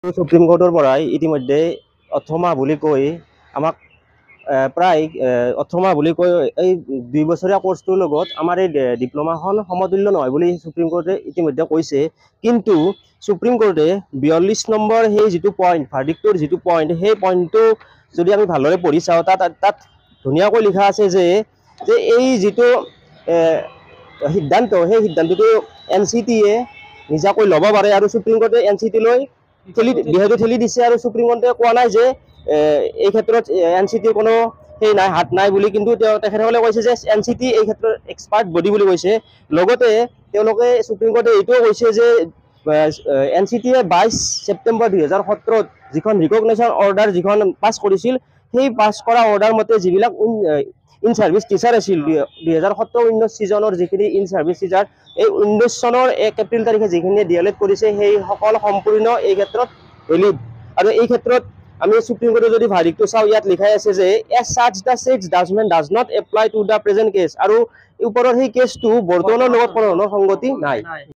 Supreme কোৰ্টৰ পৰাই ইতিমধ্যে 18 মাহ বুলি কৈ আমাক প্ৰায় 18 মাহ বুলি কৈ এই 2 বছৰীয়া কোৰ্সটোৰ লগত আমাৰ এই ডিপ্লোমাখন সমতুল্য নহয় বুলি সুপ্ৰিম কোৰ্টে ইতিমধ্যে কৈছে। কিন্তু সুপ্ৰিম কোৰ্টে 42 নম্বৰ সেই যিটো পইণ্ট ভাৰ্ডিক্টৰ যিটো পইণ্ট সেই পইণ্টটো যদি আমি ভালদৰে পঢ়ি চাওঁ তাত ধুনীয়াকৈ লিখা আছে যে এই যিটো সিদ্ধান্ত সেই সিদ্ধান্তটো NCT-য়ে নিজাকৈ ল'ব পাৰে আৰু সুপ্ৰিম কোৰ্টে NCT-লৈ ঠেলি দিছে আৰু সুপ্ৰিম কোৰ্টে কোৱা নাই যে এই ক্ষেত্ৰত NCT-ৰ কোনো সেই নাই হাত নাই বুলি, কিন্তু তেখেতসকলে কৈছে যে NCT এই ক্ষেত্ৰত এক্সপাৰ্ট বডি বুলি কৈছে। লগতে তেওঁলোকে সুপ্ৰিম কোৰ্টে এইটোও কৈছে যে NCT-য়ে 22 ছেপ্টেম্বৰ 2017 যিখন ৰিকগনিশ্যন অৰ্ডাৰ যিখন পাছ কৰিছিল সেই পাছ কৰা অৰ্ডাৰ মতে যিবিলাক ইন সাৰ্ভিস টিচাৰ আছিল 2017-19 ছিজনৰ যিখিনি ইন সাৰ্ভিস টিচাৰ এই 19 চনৰ 1 এপ্ৰিল তাৰিখে যিখিনি DLED কৰিছে সেই সকল সম্পূৰ্ণ এই ক্ষেত্ৰত ভেলিড। আৰু এই ক্ষেত্ৰত আমি সুপ্ৰিম কোৰ্টে যদি ভাৰ্ডিক্টটো চাওঁ ইয়াত লিখাই আছে যে as such the said judgment does not apply to the present case, আৰু ওপৰৰ সেই কেছটো বৰ্তমানৰ লগত কোনো ধৰণৰ সংগতি নাই।